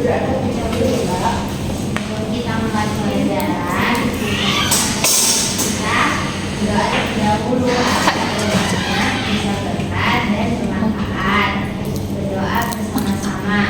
berdoa terlebih dahulu ya Mbak. Sebelum kita mulai pelajaran, kita berdoa terlebih dahulu agar doanya bisa berkat dan bermanfaat. Berdoa bersama-sama.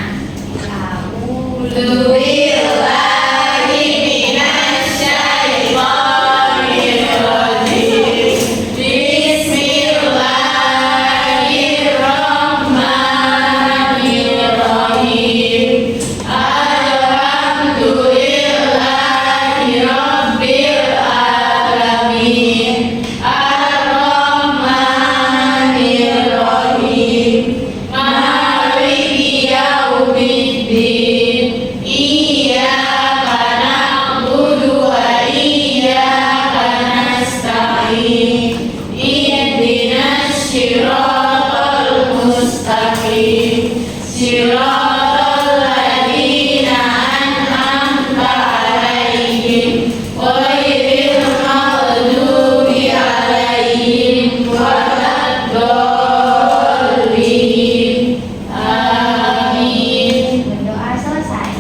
Berdoa selesai.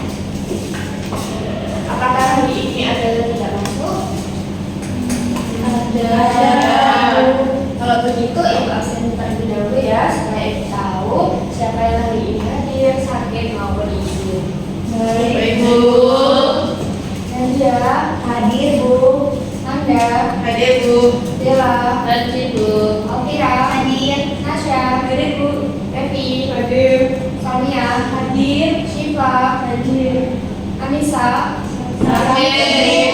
Apakah hari ini ada yang tidak masuk? Ada. Kalau begitu ibu absen terlebih dahulu ya, supaya ibu tahu siapa yang hari ini hadir, sakit maupun izin. Baik, Bu. Nadia hadir Bu. Nanda Hadir, Bu. Dela Hadir, Bu. Alvira hadir. Nasya hadir Bu. Revi hadir. Sonia hadir. Syifa hadir. Anissa Hadir.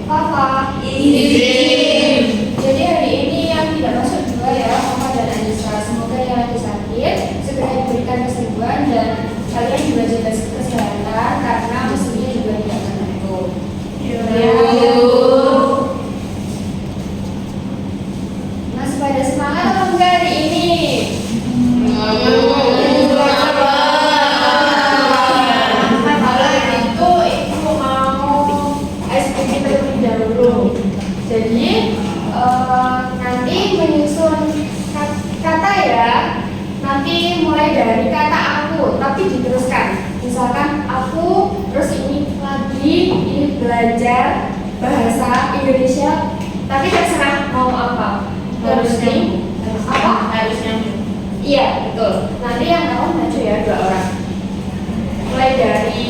Papa Izin. Jadi hari ini yang tidak masuk dua ya, Papa dan Anissa. Semoga yang lagi sakit segera diberikan kesembuhan dan kalian juga jaga kesehatan karena musimnya juga tidak menentu. Masih pada semangat atau enggak hari ini? Kalau itu ibu mau SPP terlebih dahulu. Jadi nanti menyusun kata ya. Nanti mulai dari kata aku, tapi diteruskan. Misalkan aku, terus ini lagi, ini belajar bahasa Indonesia, tapi terserah mau apa. Harusnya. Apa? Harusnya. Iya, betul. Nanti yang tahu maju ya 2 orang. Mulai dari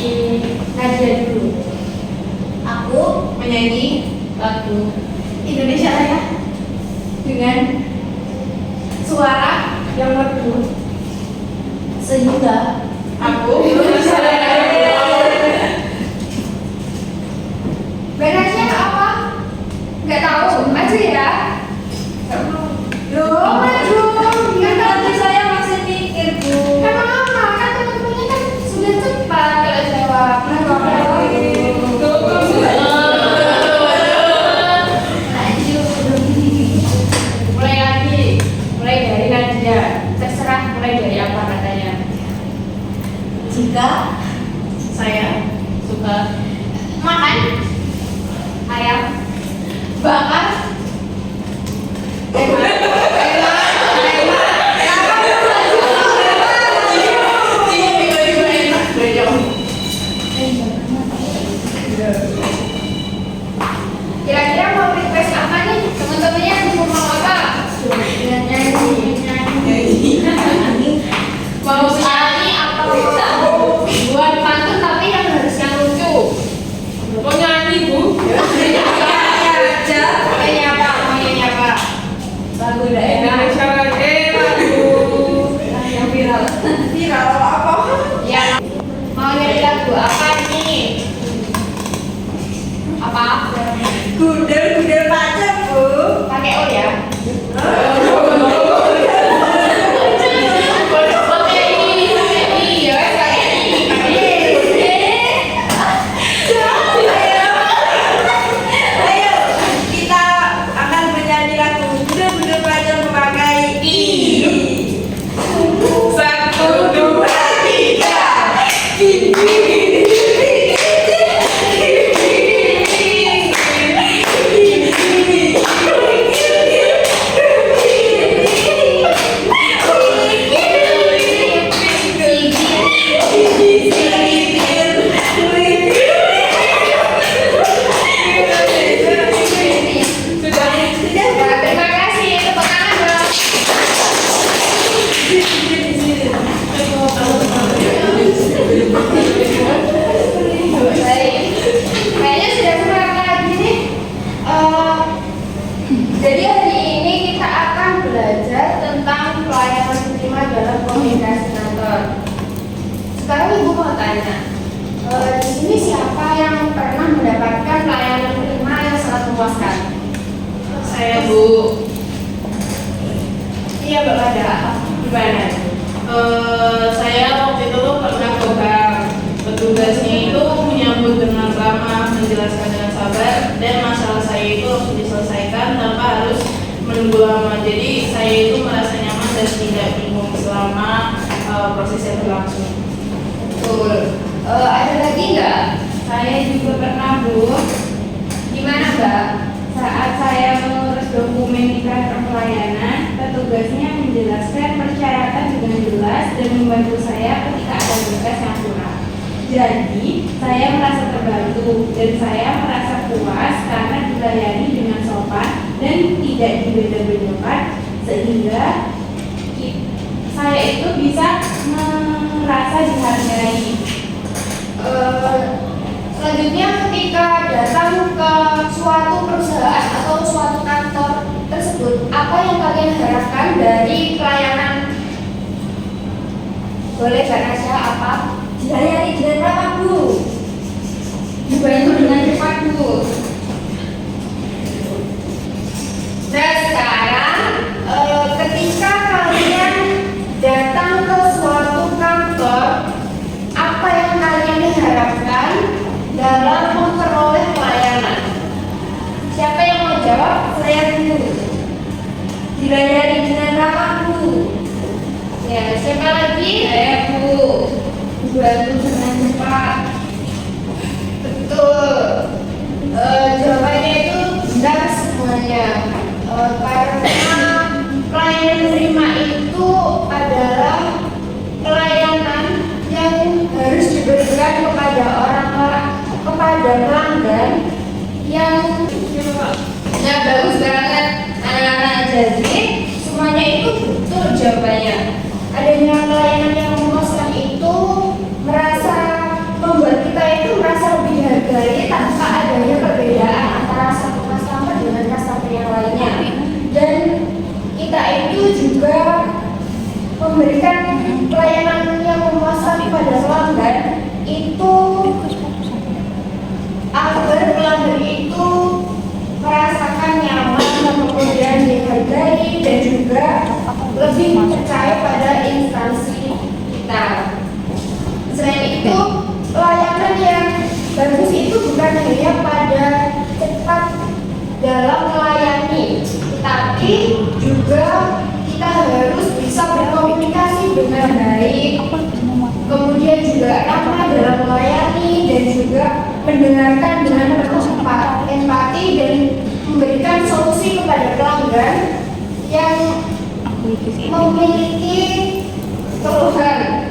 Nadia dulu. Aku menyanyi lagu Indonesia Raya dengan suara yang merdu. sehingga Aku Indonesia Raya. Benarnya apa? Nggak tahu. Maju ya. Loh, maju. Kan nanti saya masih mikir Bu. Kan lama, kan teman-temannya kan sudah cepat kalau jawab. Mulai lagi, mulai dari Nadia. Terserah mulai dari apa katanya. jika saya suka Makan ayam bakar. Kira-kira mau request apa nih? Teman-temannya mau apa? Nyanyi. Mau nyanyi atau mau komunikasi kantor. Sekarang Ibu mau tanya, di sini siapa yang pernah mendapatkan pelayanan prima yang sangat memuaskan? Saya, Bu. Iya, Mbak Ada. Gimana? Saya waktu itu pernah pegang petugasnya itu menyambut dengan ramah, menjelaskan dengan sabar, dan masalah saya itu langsung diselesaikan tanpa harus menunggu lama. Jadi saya itu merasa nyaman dan tidak bingung selama prosesnya berlangsung. Betul. Ada lagi nggak? Saya juga pernah, Bu. Gimana, Mbak? Saat saya mengurus dokumen di kantor pelayanan, petugasnya menjelaskan persyaratan dengan jelas dan membantu saya ketika ada tugas yang kurang. Jadi, saya merasa terbantu dan saya merasa puas karena dilayani dengan sopan dan tidak dibeda-bedakan, sehingga saya itu bisa merasa dihargai. Selanjutnya ketika datang ke suatu perusahaan atau suatu kantor tersebut, apa yang kalian harapkan dari pelayanan? Boleh Mbak Nasya, apa? Dilayani dengan ramah, Bu. Dibantu dengan cepat, Bu. Nah sekarang ketika kalian datang ke suatu kantor, apa yang kalian harapkan dalam memperoleh pelayanan? Siapa yang mau jawab? Saya dulu. Dilayani dengan ramah, Bu. Ya, siapa lagi? Saya, Bu. Dibantu dengan cepat. Betul. Jawabannya itu benar semuanya. Karena pelayanan prima itu adalah pelayanan yang harus diberikan kepada kepada pelanggan yang bagus banget anak-anak. Jadi semuanya itu betul jawabannya. Adanya pelayanan yang memuaskan itu membuat kita itu merasa lebih dihargai tanpa adanya perbedaan antara satu customer dengan customer yang lainnya. Dan kita itu juga memberikan pelayanan yang memuaskan kepada pelanggan itu agar pelanggan itu merasakan nyaman dan kemudian dihargai dan juga lebih percaya pada instansi kita. Selain itu, pelayanan yang bagus itu bukan hanya pada cepat dalam melayani, tapi juga kita harus bisa berkomunikasi dengan baik, kemudian juga ramah dalam melayani dan juga mendengarkan dengan penuh empati dan memberikan solusi kepada pelanggan yang memiliki keluhan.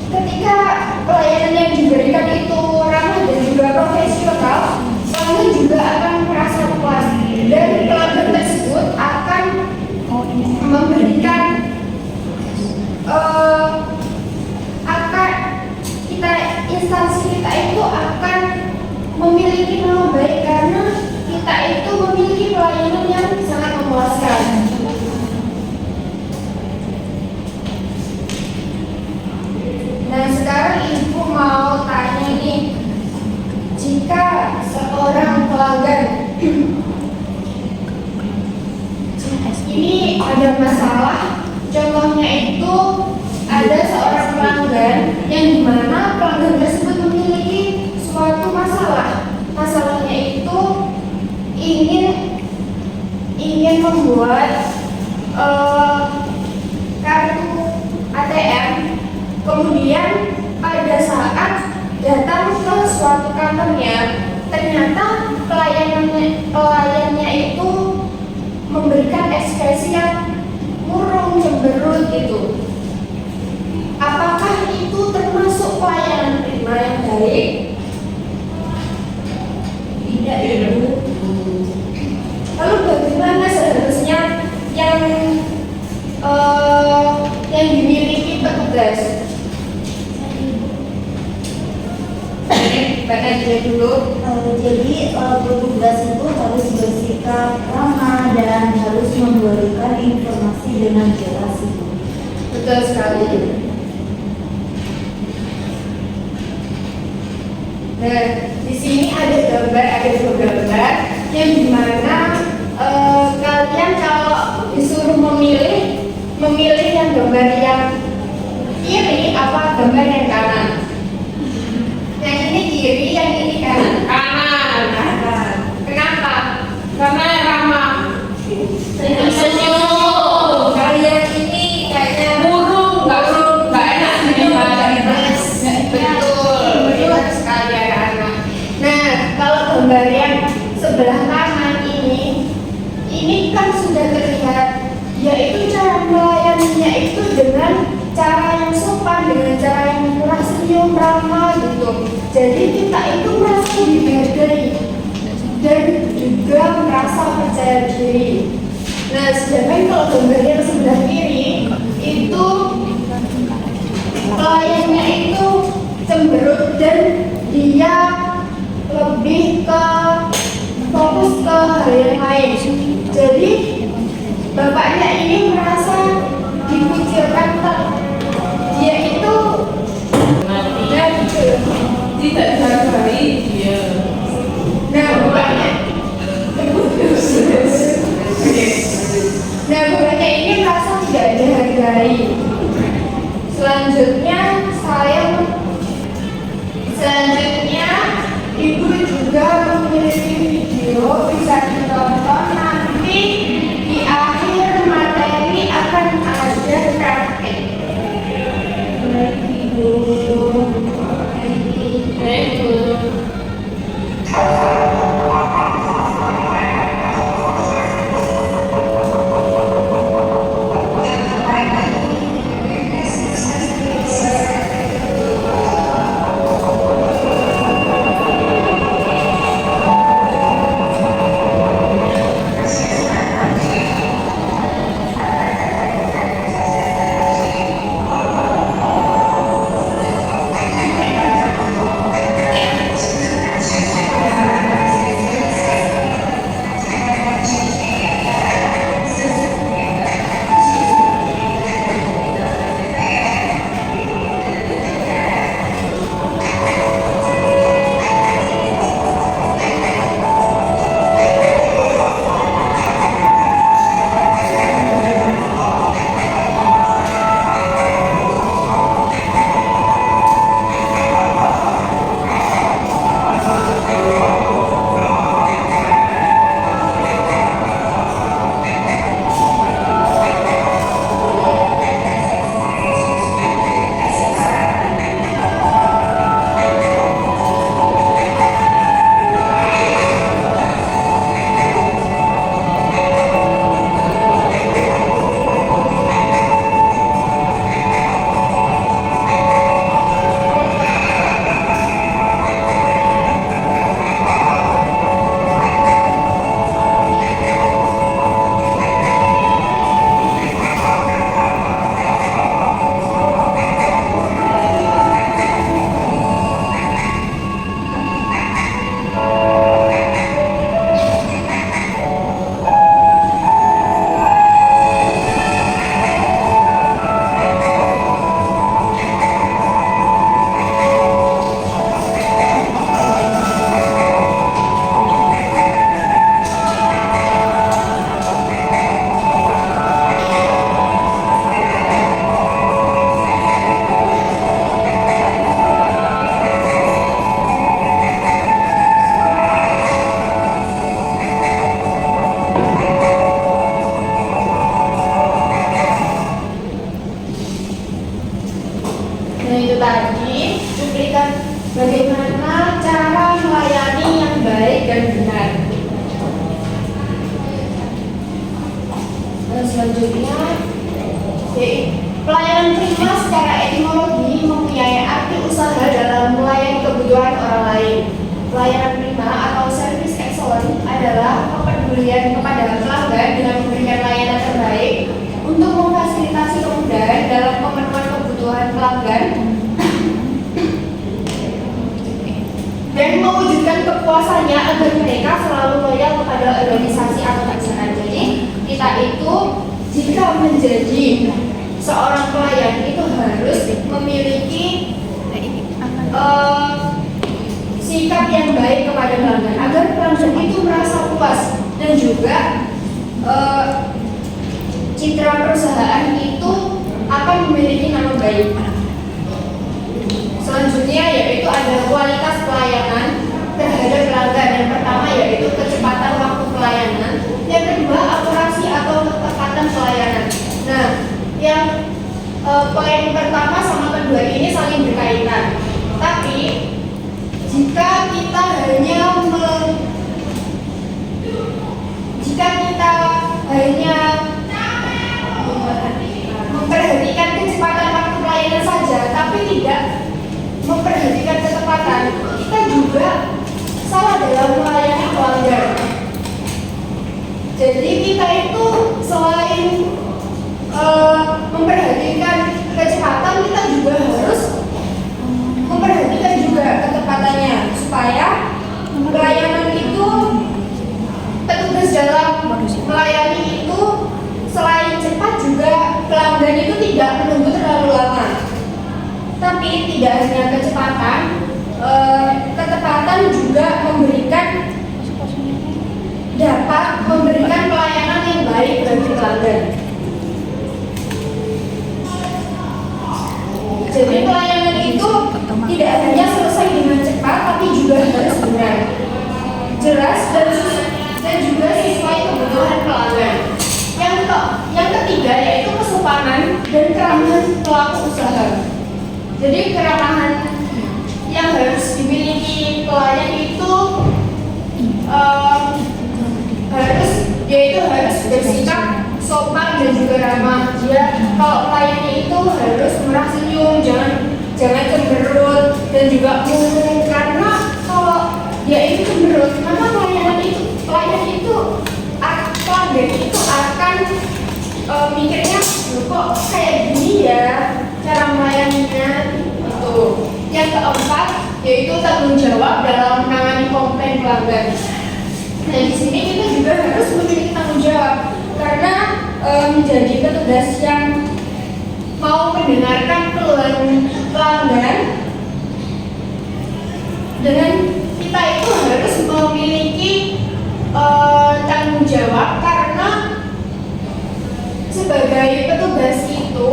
Ketika pelayanan yang diberikan itu ramah dan juga profesional, pelanggan juga akan merasa puas dan pelanggan tersebut akan memberikan instansi kita itu akan memiliki nama baik karena kita itu memiliki pelayanan yang sangat memuaskan. Nah sekarang Ibu mau tanya nih, jika seorang pelanggan ini ada masalah, contohnya itu ada seorang pelanggan yang dimana pelanggan tersebut memiliki suatu masalah. Masalahnya itu ingin membuat kartu ATM, kemudian pada saat datang ke suatu kantornya, ternyata pelayannya itu memberikan ekspresi yang murung, cemberut gitu. Apakah itu termasuk pelayanan prima yang baik? Tidak, Ibu. Lalu bagaimana seharusnya yang dimiliki petugas? Baca dulu. Jadi petugas itu harus bersikap ramah dan harus memberikan informasi dengan jelas. Betul sekali. Nah, di sini ada dua gambar yang dimana kalian kalau disuruh memilih yang gambar yang kiri apa gambar yang kanan. Yang ini kiri, yang ini kanan. Kanan. Kenapa? Karena ramah. Senyum. Kalian ini kayaknya Burung, nggak enak senyum. betul sekali anak-anak. Nah, kalau gambar yang sebelah kanan ini kan sudah terlihat, yaitu cara melayaninya itu dengan cara yang sopan, dengan cara yang murah senyum, ramah gitu. Jadi kita itu merasa dihargai dan juga merasa percaya diri. Nah, sedangkan kalau gambar yang sebelah kiri itu pelayannya itu cemberut dan dia lebih ke fokus ke hal yang lain. Jadi bapaknya ini merasa dikucilkan, dia itu Tidak dihargai dia. nah bapaknya ini merasa tidak dihargai. Selanjutnya ibu juga memiliki video bisa ditonton nanti di akhir materi akan ada praktek. bagaimana cara melayani yang baik dan benar. Selanjutnya, pelayanan prima secara etimologi mempunyai arti usaha dalam melayani kebutuhan orang lain. Pelayanan prima atau service excellence adalah kepedulian kepada pelanggan dengan memberikan layanan terbaik untuk memfasilitasi kemudahan dalam pemenuhan kebutuhan pelanggan dan mewujudkan kepuasannya agar mereka selalu loyal kepada organisasi atau perusahaan. Jadi kita itu jika menjadi seorang pelayan sikap yang baik kepada pelanggan agar pelanggan itu merasa puas dan juga citra perusahaan itu akan memiliki nama baik. Selanjutnya yaitu ada kualitas pelayanan terhadap pelanggan. Yang pertama yaitu kecepatan waktu pelayanan, yang kedua akurasi atau ketepatan pelayanan. Nah, yang poin pertama sama kedua ini saling berkaitan. Tapi jika kita hanya memperhatikan kecepatan waktu pelayanan saja, tapi tidak memperhatikan ketepatan, kita juga salah dalam melayani pelanggan. Jadi kita itu selain memperhatikan kecepatan, kita juga harus memperhatikan juga ketepatannya supaya pelayanan itu, petugas dalam melayani itu selain cepat juga pelanggan itu tidak menunggu terlalu lama. Tapi tidak hanya kecepatan, ketepatan juga dapat memberikan pelayanan yang baik bagi pelanggan. Jadi pelayanan itu tidak hanya selesai dengan cepat, tapi juga harus benar, jelas dan juga sesuai kebutuhan pelanggan. Yang ketiga yaitu kesopanan dan keramahan pelaku usaha. Jadi keramahan yang harus dimiliki pelayan itu harus bersikap sopan dan juga ramah. Kalau pelayannya itu harus merah senyum, jangan cemberut dan juga murung, karena kalau dia itu cemberut, maka pelanggan itu akan mikirnya, kok kayak gini ya cara melayaninya itu. Yang keempat yaitu tanggung jawab dalam menangani komplain pelanggan. Nah, di sini kita juga harus memiliki tanggung jawab karena menjadi petugas yang mau mendengarkan keluhan pelanggan, dengan kita itu harus memiliki tanggung jawab karena sebagai petugas itu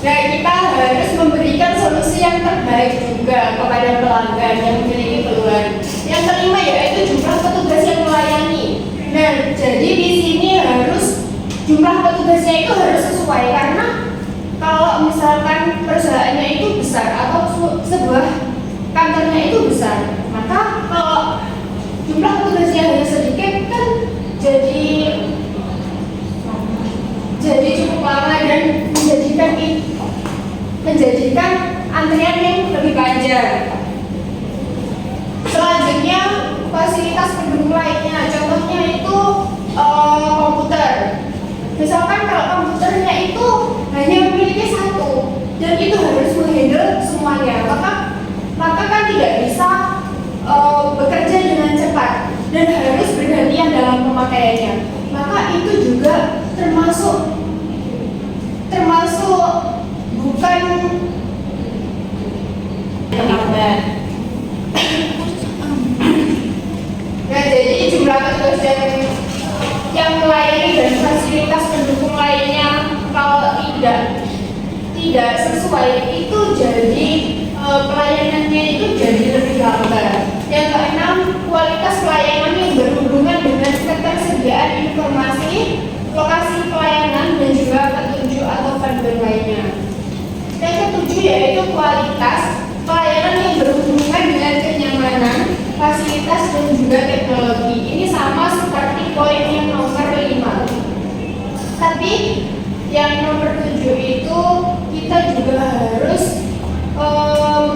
kita harus memberikan solusi yang terbaik juga kepada pelanggan yang memiliki keluhan. Yang kelima yaitu jumlah petugas yang melayani. Nah, jadi di sini harus jumlah petugasnya itu harus sesuai, karena kalau misalkan perusahaannya itu besar atau sebuah kantornya itu besar, maka kalau jumlah petugasnya hanya sedikit kan jadi cukup lama dan menjadikan antrian yang lebih panjang. Selanjutnya fasilitas pendukung lainnya, contohnya itu komputer. Misalkan kalau komputernya itu hanya memiliki satu dan itu harus menghandle semuanya, maka kan tidak bisa bekerja dengan cepat dan harus bergantian dalam pemakaiannya. Maka itu juga termasuk bukan terlambat. Nah, jadi jumlah petugas yang melayani dan fasilitas pendukung lainnya kalau tidak sesuai itu jadi pelayanannya itu jadi lebih lambat. Yang keenam, kualitas pelayanan yang berhubungan dengan ketersediaan informasi, lokasi pelayanan dan juga petunjuk atau panduan lainnya. Yang ketujuh yaitu kualitas pelayanan yang berhubungan dengan kenyamanan, fasilitas dan juga teknologi. Ini sama seperti poin yang nomor 5. Tapi yang nomor 7 itu kita juga harus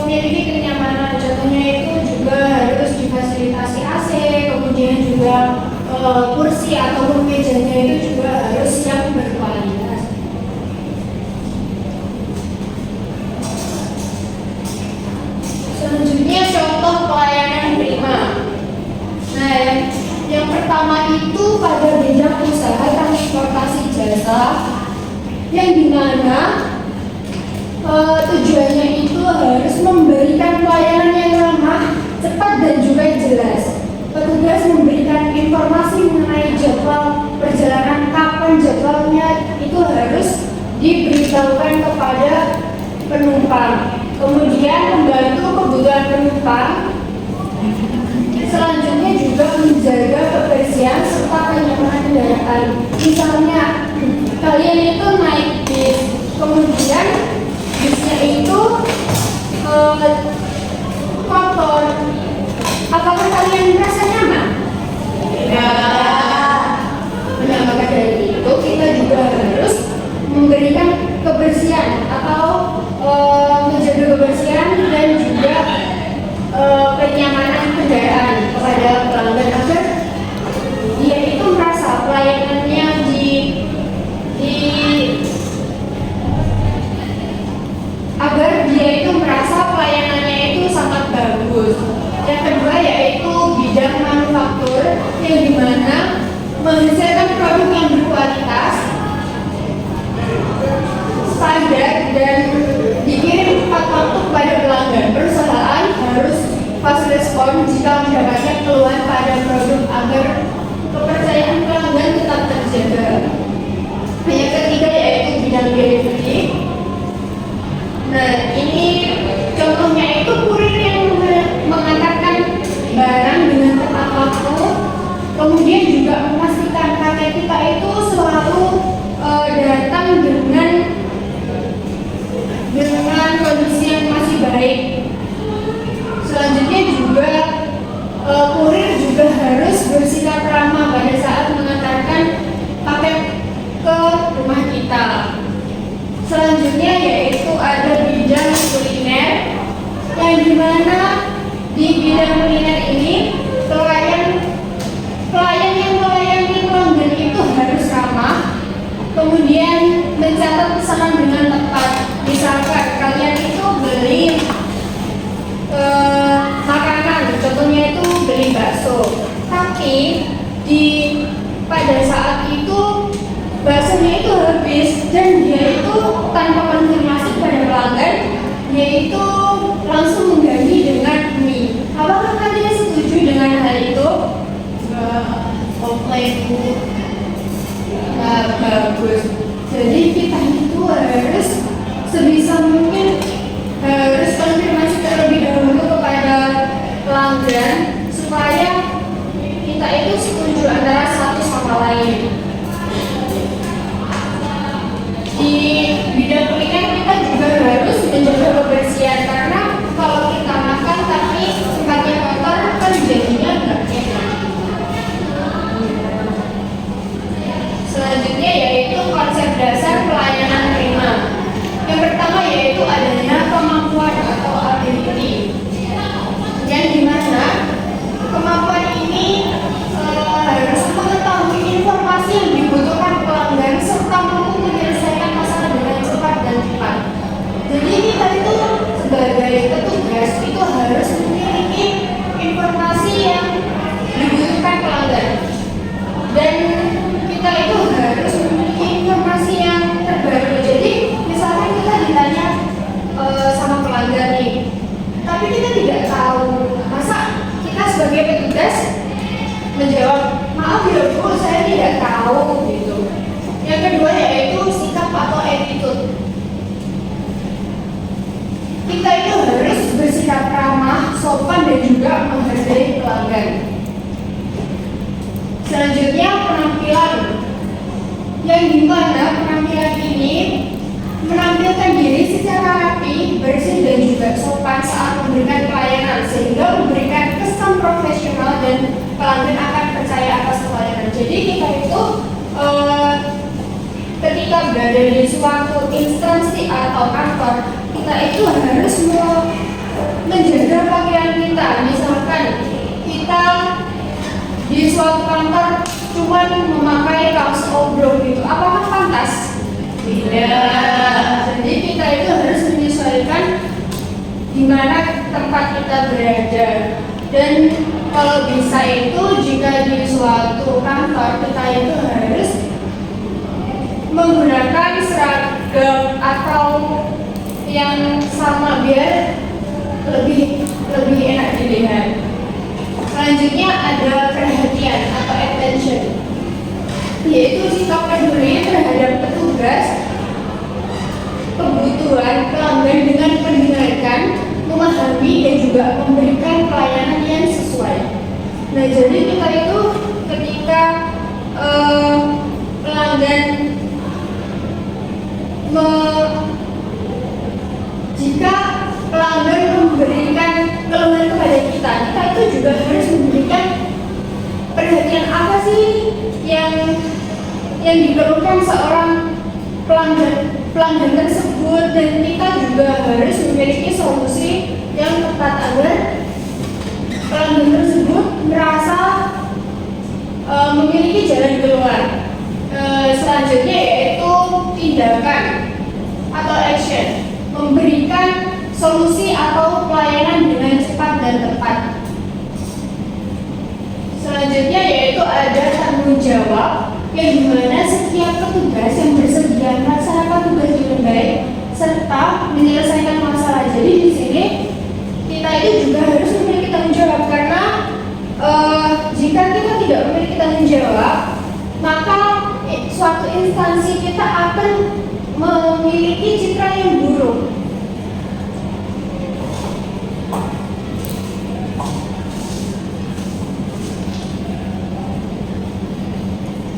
memiliki kenyamanan. Contohnya itu juga harus difasilitasi AC, kemudian juga kursi ataupun mejanya itu juga harus yang berkualitas. Selanjutnya contoh pelayanan prima. Nah, yang pertama itu pada bidang usaha transportasi jasa, yang dimana tujuannya itu harus memberikan petugas memberikan informasi mengenai jadwal perjalanan, kapan jadwalnya itu harus diberitahukan kepada penumpang. Kemudian membantu kebutuhan penumpang. Selanjutnya juga menjaga kebersihan serta kenyamanan kendaraan. Misalnya kalian itu naik bis, kemudian bisnya itu kotor, apakah kalian merasa nyaman? Nah, maka dari itu kita juga harus memberikan kebersihan atau menjaga kebersihan dan juga kenyamanan kendaraan kepada pelanggan agar dia itu merasa pelayanannya agar dia itu merasa pelayanannya itu sangat bagus. Yang kedua yaitu bidang manufaktur yang dimana menghasilkan produk yang berkualitas, standar dan dikirim tepat waktu kepada pelanggan. Perusahaan harus fast respon jika mendapatkan keluhan pada produk agar kepercayaan pelanggan tetap terjaga. Yang ketiga yaitu bidang delivery. Nah, ini contohnya itu kurir yang mengantarkan barang dengan tepat waktu, kemudian juga memastikan paket kita itu selalu datang dengan kondisi yang masih baik. Selanjutnya juga kurir juga harus bersikap ramah pada saat mengantarkan paket ke rumah kita. Selanjutnya yaitu ada bidang kuliner, yang dimana di bidang kuliner ini pelayan yang melayani pelanggan itu harus ramah, kemudian mencatat pesanan dengan tepat. Misalkan kalian itu beli makanan, contohnya itu beli bakso, tapi pada saat itu baksonya itu habis dan dia itu tanpa konfirmasi pada pelanggan, dia itu langsung mengganti dengan mie. Apakah kalian setuju dengan hal itu? Komplain Bu. Nah, bagus. Jadi kita itu harus sebisa mungkin harus konfirmasi terlebih dahulu kepada pelanggan supaya kita itu setuju antara satu sama lain. Di bidang kuliner kita juga harus menjaga kebersihan, karena kalau kita makan tapi tempatnya kotor kan jadinya nggak enak. Selanjutnya yaitu konsep dasar pelayanan prima. Yang pertama yaitu adanya kemampuan atau ability, yang dimana kemampuan ini harus mengetahui informasi yang dibutuhkan pelanggan serta mampu menyelesaikan masalah dengan cepat dan cepat. Jadi kita itu sebagai petugas itu harus memiliki informasi yang dibutuhkan pelanggan, dan kita itu harus memiliki informasi yang terbaru. Jadi misalkan kita ditanya sama pelanggan nih, tapi kita tidak tahu, masa kita sebagai petugas menjawab, maaf ya Bu, saya tidak tahu gitu. Yang kedua yaitu sikap atau attitude. Kita itu harus bersikap ramah, sopan dan juga menghargai pelanggan. Selanjutnya penampilan, yang dimana penampilan ini menampilkan diri secara rapi, bersih dan juga sopan saat memberikan pelayanan, sehingga memberikan kesan profesional dan pelanggan akan percaya atas pelayanan. Jadi kita itu ketika berada di suatu instansi atau kantor, kita itu harus menjaga pakaian kita. Misalkan kita di suatu kantor cuma memakai kaos obrol gitu, apakah pantas? Tidak. Jadi kita itu harus menyesuaikan di mana tempat kita berada. Dan kalau bisa itu jika di suatu kantor kita itu harus menggunakan seragam atau yang sama biar lebih enak dilihat. Selanjutnya ada perhatian atau attention, yaitu sikap peduli terhadap petugas, kebutuhan pelanggan dengan mendengarkan, memahami dan juga memberikan pelayanan yang sesuai. Nah, jadi kita itu ketika pelanggan jika pelanggan memberikan keluhan kepada kita itu juga harus memberikan perhatian apa sih yang diperlukan seorang pelanggan tersebut, dan kita juga harus memiliki solusi yang tepat agar pelanggan tersebut merasa memiliki jalan keluar. Selanjutnya yaitu tindakan atau action, memberikan solusi atau pelayanan dengan cepat dan tepat. Selanjutnya yaitu ada tanggung jawab, yang dimana setiap petugas yang bersedia melaksanakan tugas dengan baik serta menyelesaikan masalah. Jadi di sini kita itu juga harus memiliki tanggung jawab, karena jika kita tidak memiliki tanggung jawab, maka suatu instansi kita akan memiliki citra yang buruk.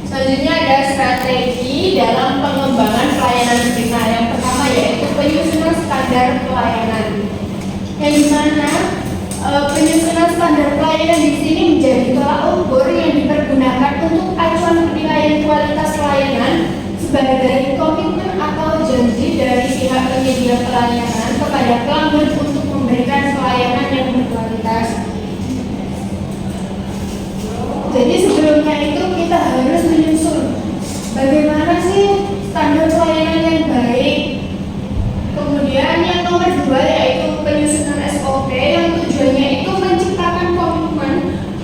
Selanjutnya ada strategi dalam pengembangan pelayanan kita. Yang pertama yaitu penyusunan standar pelayanan, yang dimana penyusunan standar pelayanan di sini menjadi tolak ukur yang dipergunakan untuk acuan penilaian kualitas pelayanan sebagai komitmen atau janji dari pihak penyedia pelayanan kepada pelanggan untuk memberikan pelayanan yang berkualitas. Jadi sebelumnya itu kita harus menyusun bagaimana sih standar pelayanan yang baik. Kemudian yang nomor 2 yaitu penyusunan SOP, yang tujuannya itu menciptakan komitmen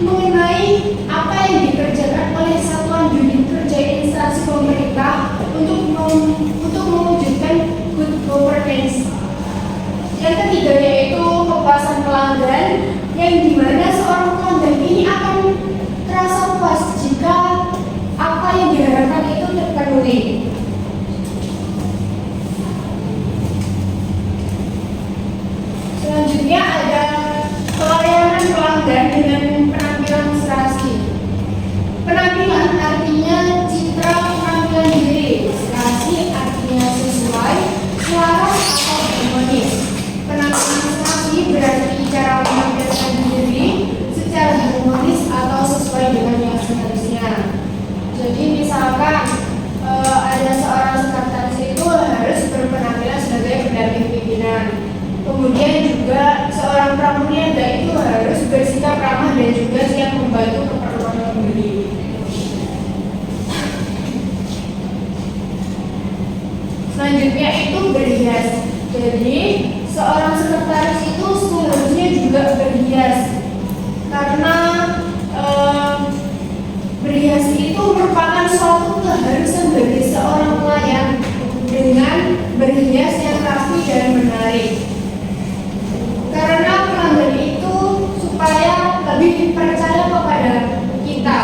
mengenai apa yang dikerjakan oleh satuan unit kerja instansi pemerintah untuk mewujudkan good governance. Yang ketiga yaitu kepuasan pelanggan, yang dimana seorang pelanggan ini akan terasa puas jika apa yang diharapkan itu terpenuhi. Selanjutnya ada pelayanan pelanggan dengan penampilan serasi. Penampilan artinya citra penampilan diri, serasi artinya sesuai, selaras atau harmonis. Penampilan serasi berarti cara menampilkan diri secara harmonis atau sesuai dengan yang seharusnya. Jadi misalkan ada seorang sekretaris itu harus berpenampilan sebagai pendamping pimpinan. Kemudian juga seorang pramuniaga itu harus bersikap ramah dan juga siap membantu keperluan pembeli. Selanjutnya itu berhias. Jadi seorang sekretaris itu seharusnya juga berhias, karena berhias itu merupakan suatu keharusan bagi seorang pelayan dengan berhias yang rapi dan menarik. Karena pelanggan itu supaya lebih dipercaya kepada kita.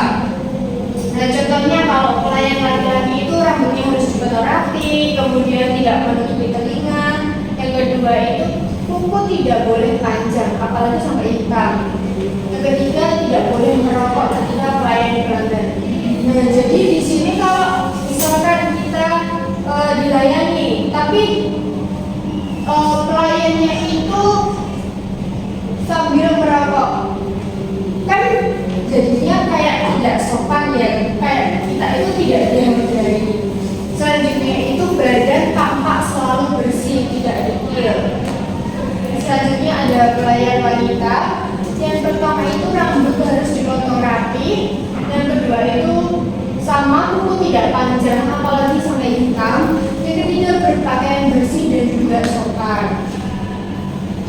Nah, contohnya kalau pelayan laki-laki itu rambutnya harus dipotong rapi, kemudian tidak menutupi telinga. Yang kedua itu kuku tidak boleh panjang, apalagi sampai hitam. Yang ketiga tidak boleh merokok ketika melayani pelanggan. Nah, jadi di sini kalau misalkan kita dilayani, tapi pelayannya itu sambil merokok, kan jadinya kayak tidak sopan ya, kayak kita itu tidak dihargai. Selanjutnya itu badan tampak selalu bersih, tidak dekil. Selanjutnya ada pelayan wanita. Yang pertama itu rambut harus dipotong rapi. Yang kedua itu sama, kuku tidak panjang apalagi sampai hitam. Yang ketiga berpakaian bersih dan juga sopan.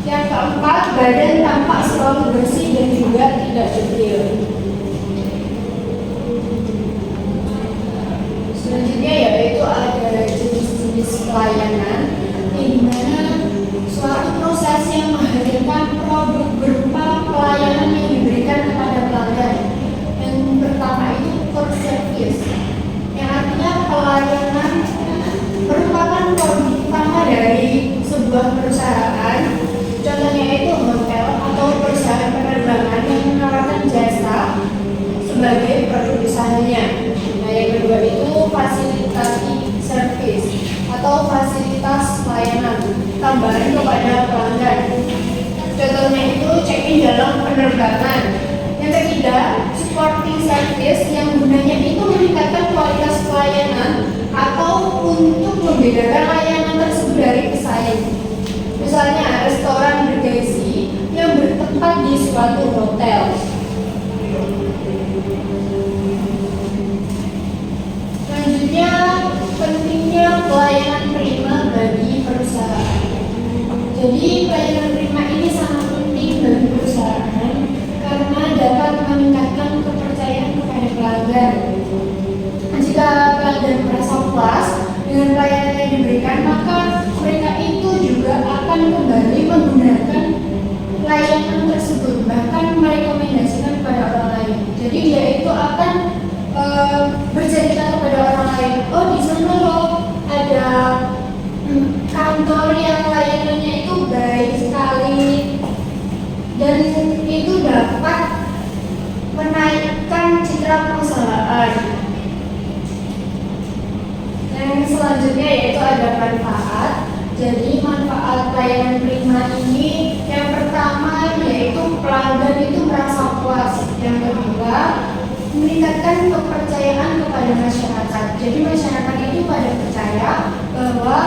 Yang keempat, badan tampak selalu bersih dan juga tidak dekil. Selanjutnya yaitu ada jenis-jenis pelayanan, di mana suatu proses yang menghadirkan produk berupa pelayanan yang diberikan kepada tambahan kepada pelanggan. Contohnya itu check-in dalam penerbangan. Yang ketiga, supporting service yang gunanya itu meningkatkan kualitas pelayanan atau untuk membedakan layanan tersebut dari pesaing. Misalnya restoran bergengsi yang bertempat di suatu hotel. Selanjutnya, pentingnya pelayanan prima bagi perusahaan. Jadi pelayanan prima ini sangat penting bagi perusahaan karena dapat meningkatkan kepercayaan kepada pelanggan. Jika pelanggan merasa puas dengan pelayanan yang diberikan, maka mereka itu juga akan kembali menggunakan layanan tersebut, bahkan merekomendasikan kepada orang lain. Jadi dia itu akan bercerita kepada orang lain, oh di sana loh ada kantor yang layanannya itu baik sekali, dan itu dapat menaikkan citra perusahaan. Yang selanjutnya yaitu ada manfaat. Jadi manfaat pelayanan prima ini yang pertama yaitu pelanggan itu merasa puas. Yang kedua, meningkatkan kepercayaan kepada masyarakat. Jadi masyarakat itu pada percaya bahwa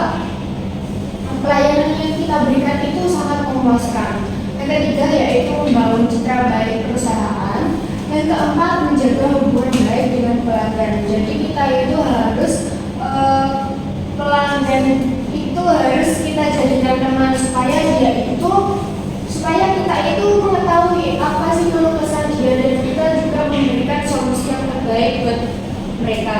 pelayanan yang kita berikan itu sangat memuaskan. Yang ketiga yaitu membangun citra baik perusahaan. Yang keempat, menjaga hubungan baik dengan pelanggan. Jadi kita itu harus pelanggan itu harus kita jadikan teman supaya kita itu mengetahui apa sih keluh kesah dia, dan kita juga memberikan solusi yang terbaik buat mereka.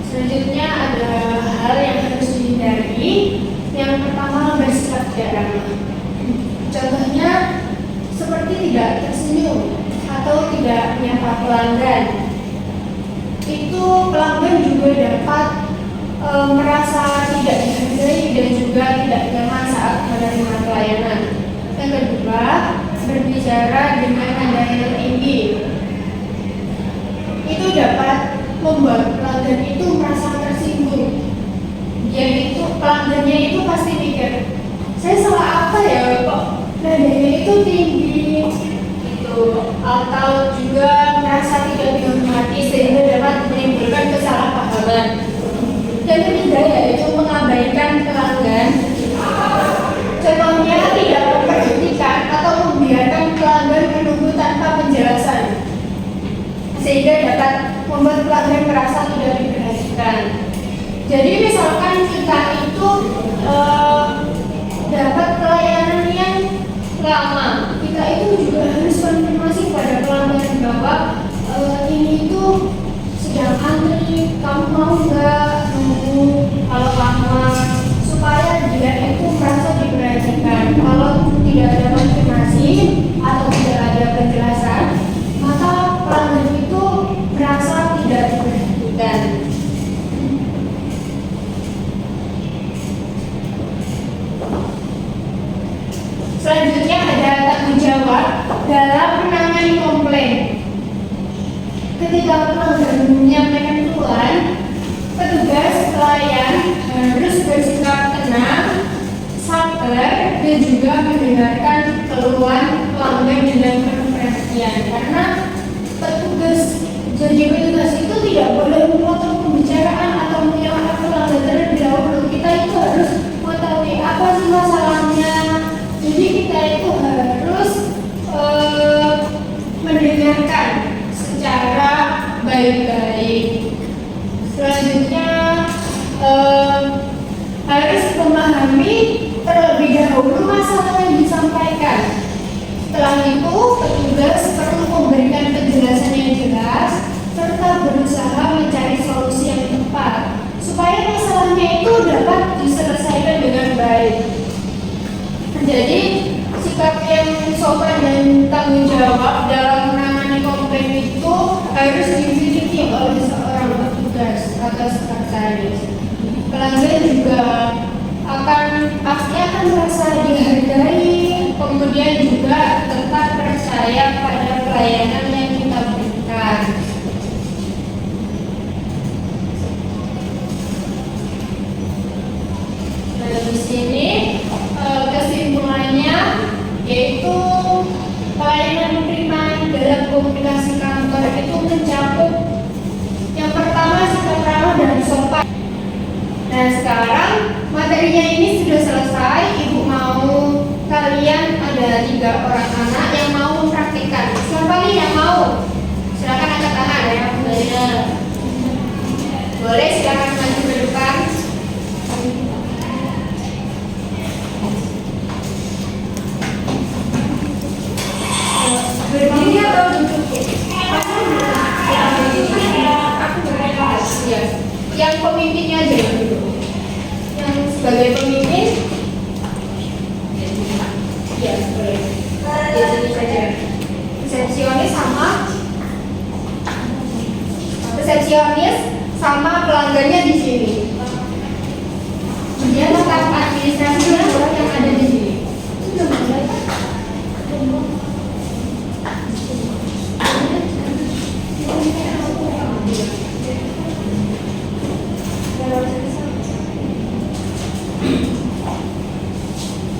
Selanjutnya ada hal yang harus dihindari. Yang pertama, bersikap tidak ramah. Contohnya seperti tidak tersenyum atau tidak menyapa pelanggan. Itu pelanggan juga dapat merasa tidak dihargai dan juga tidak nyaman saat menerima pelayanan. Yang kedua, berbicara dengan nada yang tinggi. Itu dapat membuat pelanggan itu merasa tersinggung. Pelanggannya itu pasti mikir, saya salah apa ya kok nadanya itu tinggi gitu, atau juga merasa tidak dihormati sehingga dapat menimbulkan kesalahpahaman. Yang ketiga yaitu mengabaikan pelanggan. Contohnya tidak memperhatikan atau membiarkan pelanggan menunggu tanpa penjelasan, sehingga dapat membuat pelanggan merasa tidak diperhatikan. Jadi misalkan kita itu dapat pelayanan yang lama, kita itu juga harus konfirmasi kepada pelanggan bahwa ini itu sedang antri, kamu mau nggak nunggu kalau lama, supaya dia itu merasa diperhatikan. Kalau tidak ada konfirmasi atau tidak ada penjelasan, maka pelanggan itu merasa tidak diperhatikan. Selanjutnya ada tanggung jawab dalam menangani komplain. Ketika pelanggan menyampaikan keluhan, petugas pelayan harus bersikap tenang, sabar, dan juga mendengarkan keluhan pelanggan dengan penuh perhatian. Karena petugas itu tidak boleh memotong pembicaraan atau menyalahkan pelanggan terlebih dahulu. Kita itu harus mengetahui apa sih masalahnya. Jadi kita itu harus mendengarkan secara baik-baik. Selanjutnya harus memahami terlebih dahulu masalah yang disampaikan. Setelah itu petugas perlu memberikan penjelasan yang jelas serta berusaha mencari solusi yang tepat supaya masalahnya itu dapat diselesaikan dengan baik. Jadi sikap yang sopan dan tanggung jawab dalam menangani komplain itu harus dimiliki oleh seorang petugas atau sekretaris. Pelanggan juga pasti akan merasa dihargai, kemudian juga tetap percaya pada pelayanan yang kita berikan. ada orang anak yang mau mempraktikkan. Siapa nih yang mau? Silakan angkat tangan ya. Boleh, silakan maju ke depan. Berdiri atau duduk? Aku berkata ya. Yang pemimpinnya aja yang duduk. Yang sebagai pemimpin, ya boleh. Jadi saja. Resepsionis sama pelanggannya di sini. Dia tetap administrasi orang yang ada di sini. Sudah mulai.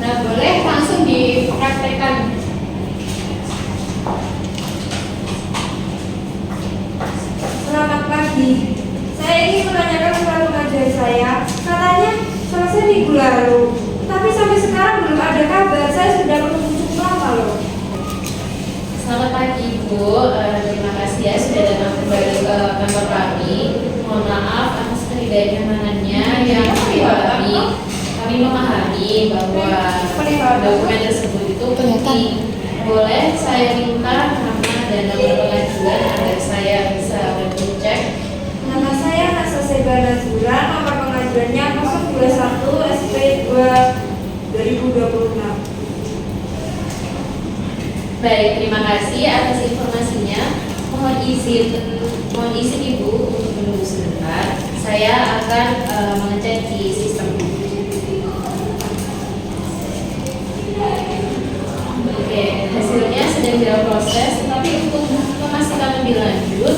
Nah, boleh langsung dipraktekkan. Selamat pagi. Saya ingin menanyakan surat pengajuan saya. Katanya selesai minggu lalu, tapi sampai sekarang belum ada kabar. Saya sudah menunggu cukup lama loh. Selamat pagi Bu, terima kasih ya sudah datang kembali ke kantor kami. Mohon maaf atas ketidaknyamanannya yang kami memahami bahwa dokumen tersebut itu penting. Boleh saya minta nama dan nomor pengajuan agar saya bisa cek. Nama saya Nasoseba Nazura, nomor pengajuannya 021 SP2 2026. Baik, terima kasih atas informasinya. Mohon izin Ibu untuk menunggu sebentar. Saya akan mengecek di sistem. Oke, hasilnya sedang dalam proses. Tapi untuk memastikan lebih lanjut,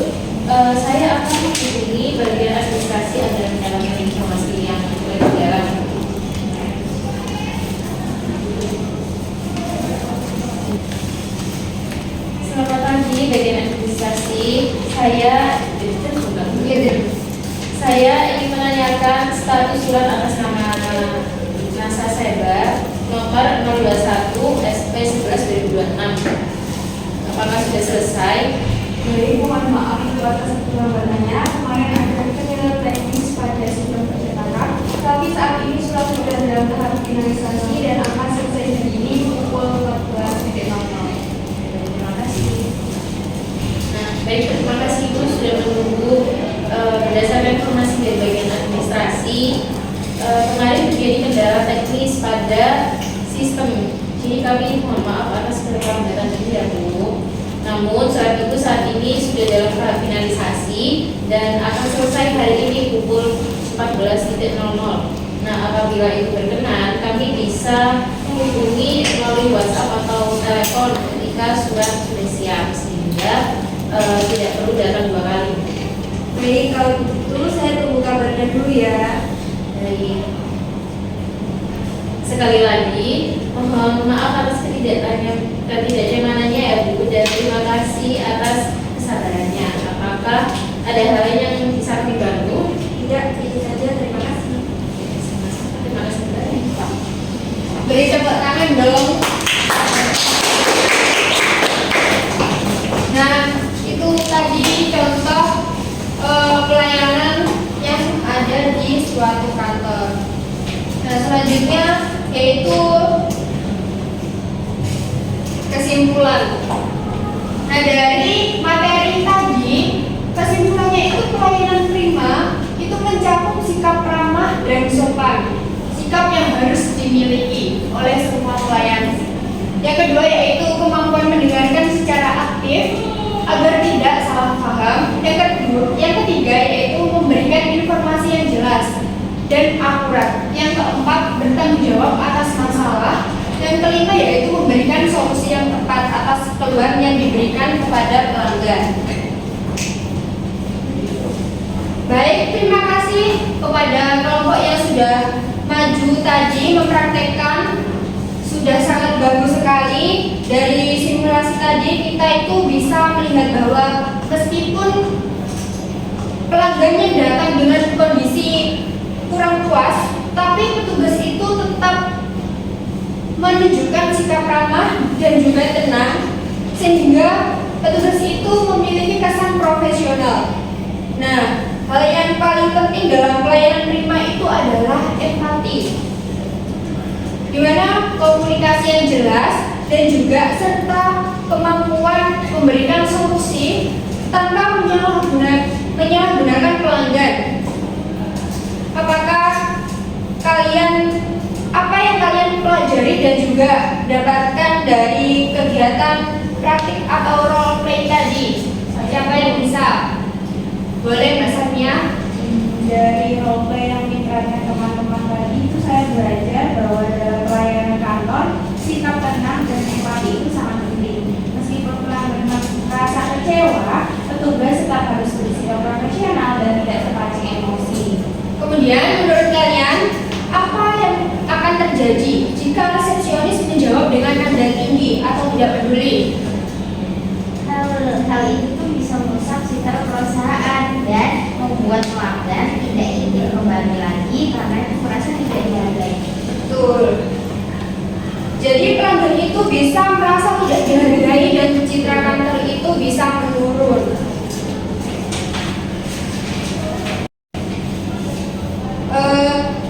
saya akan menghubungi bagian administrasi agar mendapatkan informasi yang lebih dalam. Selamat pagi bagian administrasi. Saya ingin menanyakan status surat atas nama Nasoseba nomor 021 SP 11 2026. Apakah sudah selesai? Baik, mohon maaf itu atas keterlambatannya. Kemarin ada kendala teknis pada sistem percetakan, tapi saat ini surat sudah dalam tahap finalisasi dan akan selesai hari ini pukul 14.00. Terima kasih. Nah, baik, terima kasih Ibu sudah menunggu. Berdasarkan informasi dari bagian administrasi, kemarin terjadi kendala teknis pada sistem. Jadi kami mohon maaf atas keterlambatan ini ya Bu. Namun surat itu saat ini sudah dalam tahap finalisasi dan akan selesai hari ini pukul 14.00. Nah, apabila itu berkenan, kami bisa menghubungi melalui WhatsApp atau telepon ketika surat sudah siap sehingga tidak perlu datang 2 kali. Baik, kalau begitu saya tunggu kabarnya dulu ya. Baik. Sekali lagi, mohon maaf atas ketidaknyamanannya ya Bu, dan terima kasih atas kesabarannya. Apakah ada hal yang bisa kami bantu? Tidak, itu saja. Terima kasih. Terima kasih kembali. Beri tepuk tangan dong. Nah, itu tadi contoh pelayanan yang ada di suatu kantor. Nah, selanjutnya yaitu kesimpulan. Nah, dari materi tadi, kesimpulannya itu pelayanan prima itu mencakup sikap ramah dan sopan, sikap yang harus dimiliki oleh semua pelayan. Yang kedua yaitu kemampuan mendengarkan secara aktif agar tidak salah paham. Yang ketiga yaitu memberikan informasi yang jelas dan akurat. Yang keempat, bertanggung jawab atas masalah. Yang kelima yaitu memberikan solusi yang tepat atas keluhan yang diberikan kepada pelanggan. Baik, terima kasih kepada kelompok yang sudah maju tadi mempraktekkan. Sudah sangat bagus sekali. Dari simulasi tadi kita itu bisa melihat bahwa meskipun pelanggannya datang dengan kondisi kurang puas, tapi petugas itu tetap menunjukkan sikap ramah dan juga tenang, sehingga petugas itu memiliki kesan profesional. Nah, hal yang paling penting dalam pelayanan prima itu adalah empati, di mana komunikasi yang jelas dan juga serta kemampuan memberikan solusi tanpa menyalahgunakan pelanggan. Apakah apa yang kalian pelajari dan juga dapatkan dari kegiatan praktik atau role play tadi? Siapa yang bisa? Boleh Mbak Safia? Dari role play yang diterangkan teman-teman tadi itu saya belajar bahwa dalam pelayanan kantor sikap tenang dan empati itu sangat penting. Meskipun pelanggan merasa kecewa, petugas tetap harus bersikap profesional dan tidak terpancing emosi. Kemudian menurut kalian apa yang akan terjadi jika resepsionis menjawab dengan nada tinggi atau tidak peduli? Hal itu tuh bisa merusak citra perusahaan dan membuat pelanggan tidak ingin kembali lagi karena itu merasa tidak dihargai. Betul. Jadi pelanggan itu bisa merasa tidak dihargai dan citra kantor itu bisa menurun.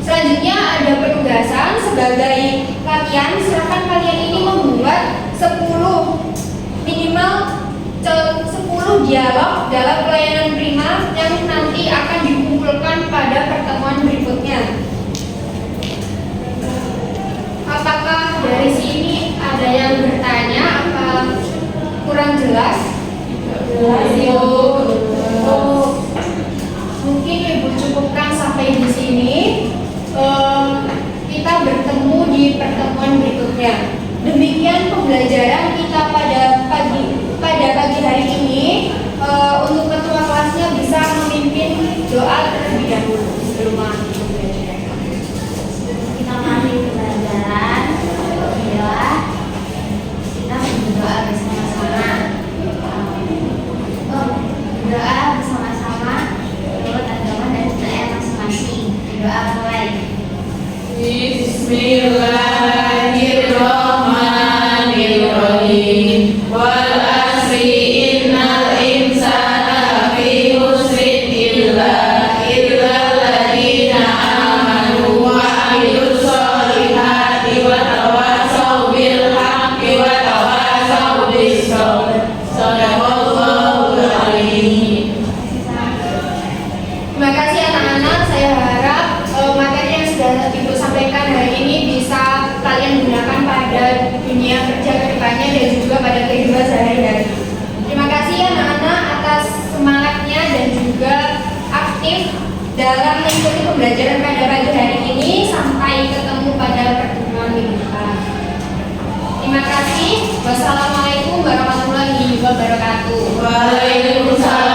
Selanjutnya ada penugasan sebagai latihan. Silakan kalian ini membuat 10 dialog dalam pelayanan prima yang nanti akan dikumpulkan pada pertemuan berikutnya. Apakah dari sini ada yang bertanya? Apa kurang jelas? Mungkin Ibu cukupkan sampai di sini. Kita bertemu di pertemuan berikutnya. Demikian pembelajaran kita pada pagi hari ini. Untuk ketua kelasnya bisa memimpin doa terlebih dahulu sebelum melanjutkan pembelajaran. Kita mari pelajaran, bila kita berdoa bersama-sama. Berdoa bersama-sama menurut agama dan budaya masing-masing. Doa mulai. Bismillahirrahmanirrahim. Wal asri innal insana lafi khusrin illa alladziina aamanu wa 'amilus sholihati wa tawassaw bil haqqi wa tawassaw bis sabr. Shadaqallahul azim. Terima kasih anak-anak. Saya harap materi yang sudah Ibu sampaikan hari ini bisa kalian gunakan pada dunia kerja kedepannya dan juga pada kehidupan sehari-hari. Terima kasih anak-anak atas semangatnya dan juga aktif dalam mengikuti pembelajaran pada pagi hari ini. Sampai ketemu pada pertemuan minggu depan. Terima kasih. Wassalamualaikum warahmatullahi wabarakatuh. Waalaikumsalam.